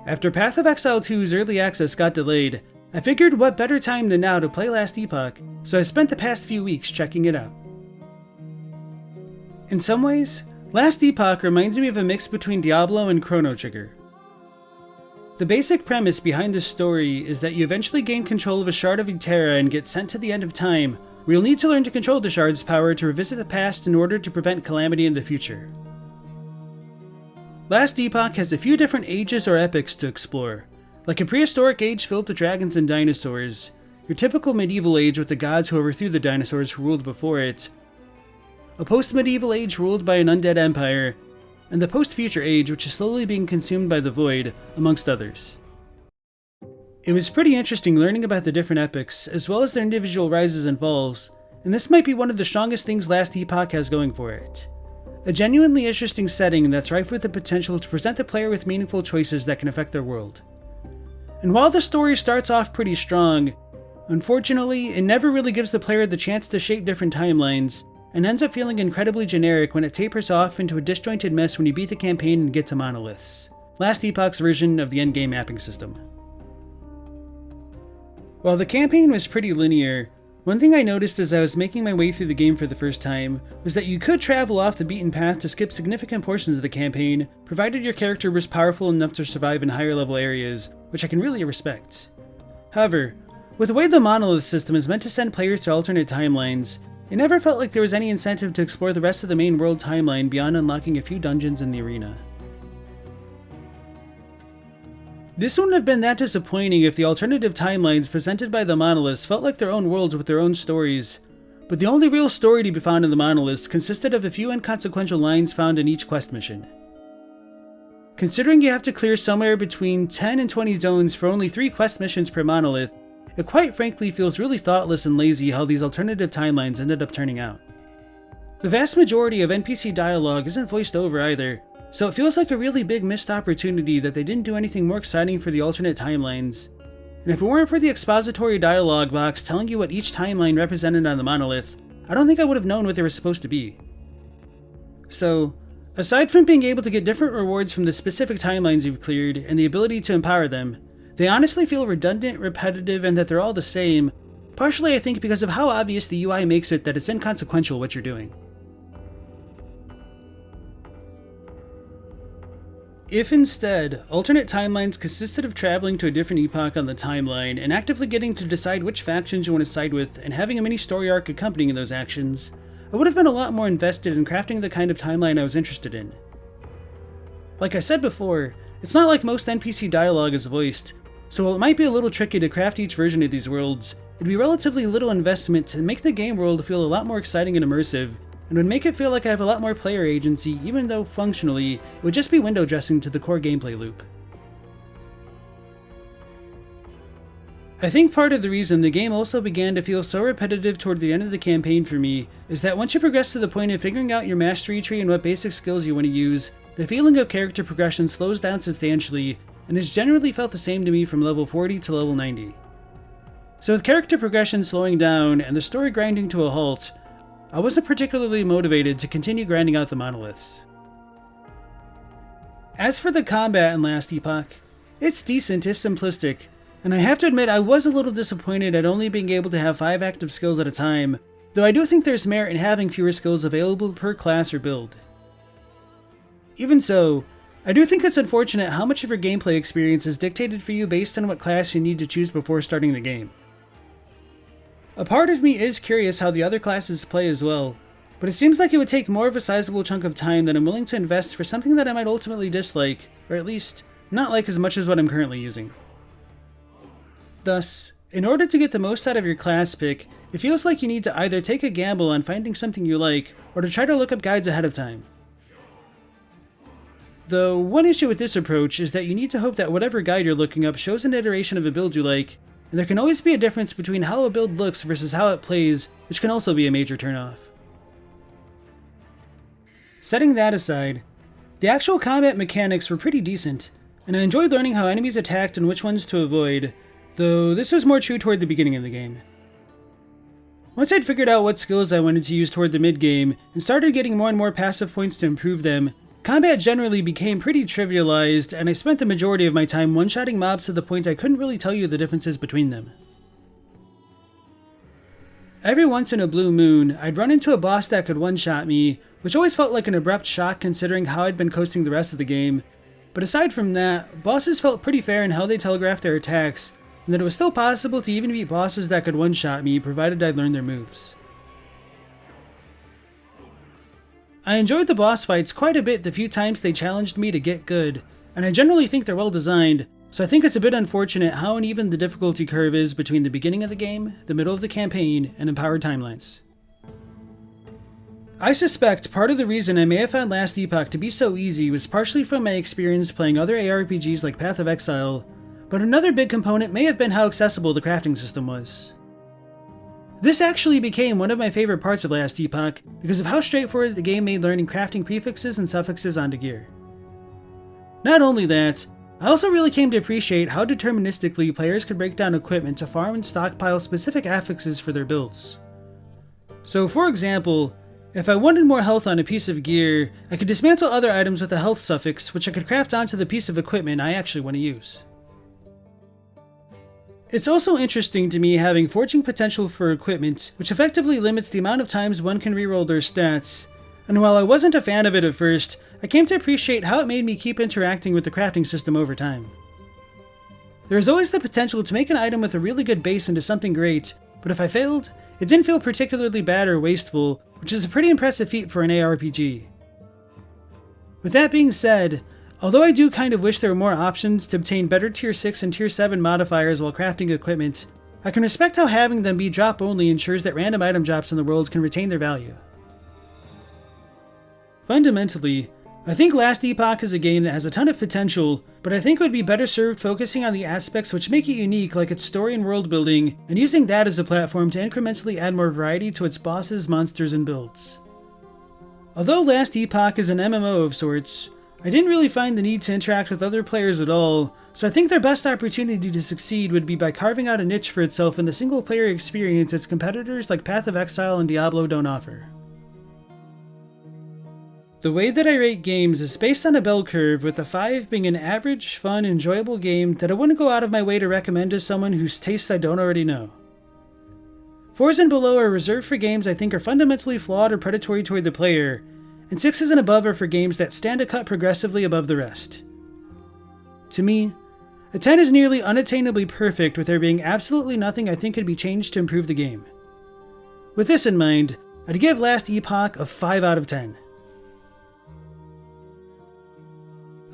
After Path of Exile 2's early access got delayed, I figured what better time than now to play Last Epoch, so I spent the past few weeks checking it out. In some ways, Last Epoch reminds me of a mix between Diablo and Chrono Trigger. The basic premise behind this story is that you eventually gain control of a shard of Eterra and get sent to the end of time, where you'll need to learn to control the shard's power to revisit the past in order to prevent calamity in the future. Last Epoch has a few different ages or epochs to explore, like a prehistoric age filled with dragons and dinosaurs, your typical medieval age with the gods who overthrew the dinosaurs who ruled before it, a post-medieval age ruled by an undead empire, and the post-future age which is slowly being consumed by the void, amongst others. It was pretty interesting learning about the different epochs, as well as their individual rises and falls, and this might be one of the strongest things Last Epoch has going for it. A genuinely interesting setting that's rife with the potential to present the player with meaningful choices that can affect their world. And while the story starts off pretty strong, unfortunately, it never really gives the player the chance to shape different timelines, and ends up feeling incredibly generic when it tapers off into a disjointed mess when you beat the campaign and get to monoliths. Last Epoch's version of the Endgame mapping system. While the campaign was pretty linear, one thing I noticed as I was making my way through the game for the first time was that you could travel off the beaten path to skip significant portions of the campaign, provided your character was powerful enough to survive in higher level areas, which I can really respect. However, with the way the monolith system is meant to send players to alternate timelines, it never felt like there was any incentive to explore the rest of the main world timeline beyond unlocking a few dungeons in the arena. This wouldn't have been that disappointing if the alternative timelines presented by the monoliths felt like their own worlds with their own stories, but the only real story to be found in the monoliths consisted of a few inconsequential lines found in each quest mission. Considering you have to clear somewhere between 10 and 20 zones for only 3 quest missions per monolith, it quite frankly feels really thoughtless and lazy how these alternative timelines ended up turning out. The vast majority of NPC dialogue isn't voiced over either, so it feels like a really big missed opportunity that they didn't do anything more exciting for the alternate timelines. And if it weren't for the expository dialogue box telling you what each timeline represented on the monolith, I don't think I would have known what they were supposed to be. So, aside from being able to get different rewards from the specific timelines you've cleared and the ability to empower them, they honestly feel redundant, repetitive, and that they're all the same, partially I think because of how obvious the UI makes it that it's inconsequential what you're doing. If instead, alternate timelines consisted of traveling to a different epoch on the timeline and actively getting to decide which factions you want to side with and having a mini story arc accompanying those actions, I would have been a lot more invested in crafting the kind of timeline I was interested in. Like I said before, it's not like most NPC dialogue is voiced, so while it might be a little tricky to craft each version of these worlds, it'd be relatively little investment to make the game world feel a lot more exciting and immersive, and would make it feel like I have a lot more player agency even though functionally, it would just be window dressing to the core gameplay loop. I think part of the reason the game also began to feel so repetitive toward the end of the campaign for me is that once you progress to the point of figuring out your mastery tree and what basic skills you want to use, the feeling of character progression slows down substantially and has generally felt the same to me from level 40 to level 90. So with character progression slowing down and the story grinding to a halt, I wasn't particularly motivated to continue grinding out the monoliths. As for the combat in Last Epoch, it's decent if simplistic, and I have to admit I was a little disappointed at only being able to have 5 active skills at a time, though I do think there's merit in having fewer skills available per class or build. Even so, I do think it's unfortunate how much of your gameplay experience is dictated for you based on what class you need to choose before starting the game. A part of me is curious how the other classes play as well, but it seems like it would take more of a sizable chunk of time than I'm willing to invest for something that I might ultimately dislike, or at least, not like as much as what I'm currently using. Thus, in order to get the most out of your class pick, it feels like you need to either take a gamble on finding something you like, or to try to look up guides ahead of time. Though, one issue with this approach is that you need to hope that whatever guide you're looking up shows an iteration of a build you like, and there can always be a difference between how a build looks versus how it plays, which can also be a major turnoff. Setting that aside, the actual combat mechanics were pretty decent, and I enjoyed learning how enemies attacked and which ones to avoid, though this was more true toward the beginning of the game. Once I'd figured out what skills I wanted to use toward the mid-game, and started getting more and more passive points to improve them, Combat generally became pretty trivialized, and I spent the majority of my time one-shotting mobs to the point I couldn't really tell you the differences between them. Every once in a blue moon, I'd run into a boss that could one-shot me, which always felt like an abrupt shock considering how I'd been coasting the rest of the game. But aside from that, bosses felt pretty fair in how they telegraphed their attacks, and that it was still possible to even beat bosses that could one-shot me, provided I'd learned their moves. I enjoyed the boss fights quite a bit the few times they challenged me to get good, and I generally think they're well designed, so I think it's a bit unfortunate how uneven the difficulty curve is between the beginning of the game, the middle of the campaign, and empowered timelines. I suspect part of the reason I may have found Last Epoch to be so easy was partially from my experience playing other ARPGs like Path of Exile, but another big component may have been how accessible the crafting system was. This actually became one of my favorite parts of Last Epoch because of how straightforward the game made learning crafting prefixes and suffixes onto gear. Not only that, I also really came to appreciate how deterministically players could break down equipment to farm and stockpile specific affixes for their builds. So for example, if I wanted more health on a piece of gear, I could dismantle other items with a health suffix which I could craft onto the piece of equipment I actually want to use. It's also interesting to me having forging potential for equipment, which effectively limits the amount of times one can reroll their stats, and while I wasn't a fan of it at first, I came to appreciate how it made me keep interacting with the crafting system over time. There is always the potential to make an item with a really good base into something great, but if I failed, it didn't feel particularly bad or wasteful, which is a pretty impressive feat for an ARPG. With that being said, although I do kind of wish there were more options to obtain better Tier 6 and Tier 7 modifiers while crafting equipment, I can respect how having them be drop only ensures that random item drops in the world can retain their value. Fundamentally, I think Last Epoch is a game that has a ton of potential, but I think it would be better served focusing on the aspects which make it unique, like its story and world building, and using that as a platform to incrementally add more variety to its bosses, monsters, and builds. Although Last Epoch is an MMO of sorts, I didn't really find the need to interact with other players at all, so I think their best opportunity to succeed would be by carving out a niche for itself in the single-player experience its competitors like Path of Exile and Diablo don't offer. The way that I rate games is based on a bell curve, with a 5 being an average, fun, enjoyable game that I wouldn't go out of my way to recommend to someone whose tastes I don't already know. 4s and below are reserved for games I think are fundamentally flawed or predatory toward the player, and 6s and above are for games that stand a cut progressively above the rest. To me, a 10 is nearly unattainably perfect, with there being absolutely nothing I think could be changed to improve the game. With this in mind, I'd give Last Epoch a 5 out of 10.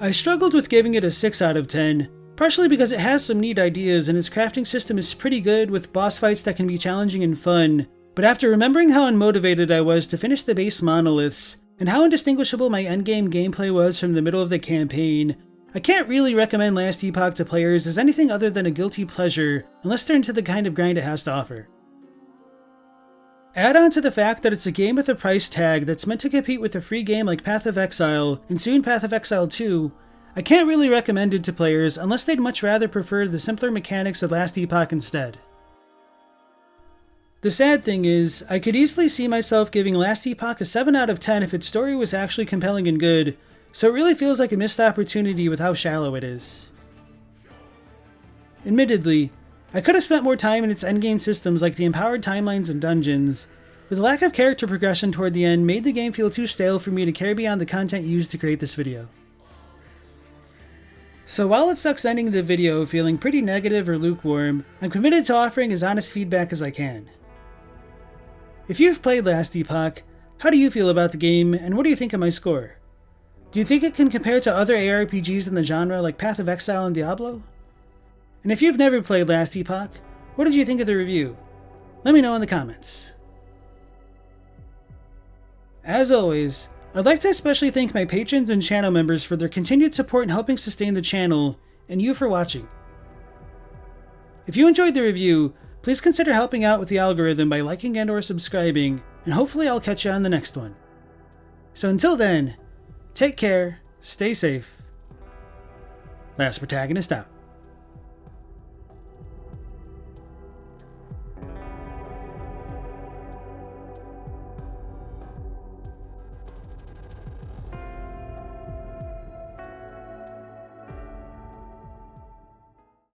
I struggled with giving it a 6 out of 10, partially because it has some neat ideas and its crafting system is pretty good with boss fights that can be challenging and fun, but after remembering how unmotivated I was to finish the base monoliths, and how indistinguishable my endgame gameplay was from the middle of the campaign, I can't really recommend Last Epoch to players as anything other than a guilty pleasure unless they're into the kind of grind it has to offer. Add on to the fact that it's a game with a price tag that's meant to compete with a free game like Path of Exile, and soon Path of Exile 2, I can't really recommend it to players unless they'd much rather prefer the simpler mechanics of Last Epoch instead. The sad thing is, I could easily see myself giving Last Epoch a 7 out of 10 if its story was actually compelling and good, so it really feels like a missed opportunity with how shallow it is. Admittedly, I could have spent more time in its endgame systems like the empowered timelines and dungeons, but the lack of character progression toward the end made the game feel too stale for me to carry beyond the content used to create this video. So while it sucks ending the video feeling pretty negative or lukewarm, I'm committed to offering as honest feedback as I can. If you've played Last Epoch, how do you feel about the game, and what do you think of my score? Do you think it can compare to other ARPGs in the genre like Path of Exile and Diablo? And if you've never played Last Epoch, what did you think of the review? Let me know in the comments. As always, I'd like to especially thank my patrons and channel members for their continued support in helping sustain the channel, and you for watching. If you enjoyed the review, please consider helping out with the algorithm by liking and or subscribing, and hopefully I'll catch you on the next one. So until then, take care, stay safe. Last Protagonist out.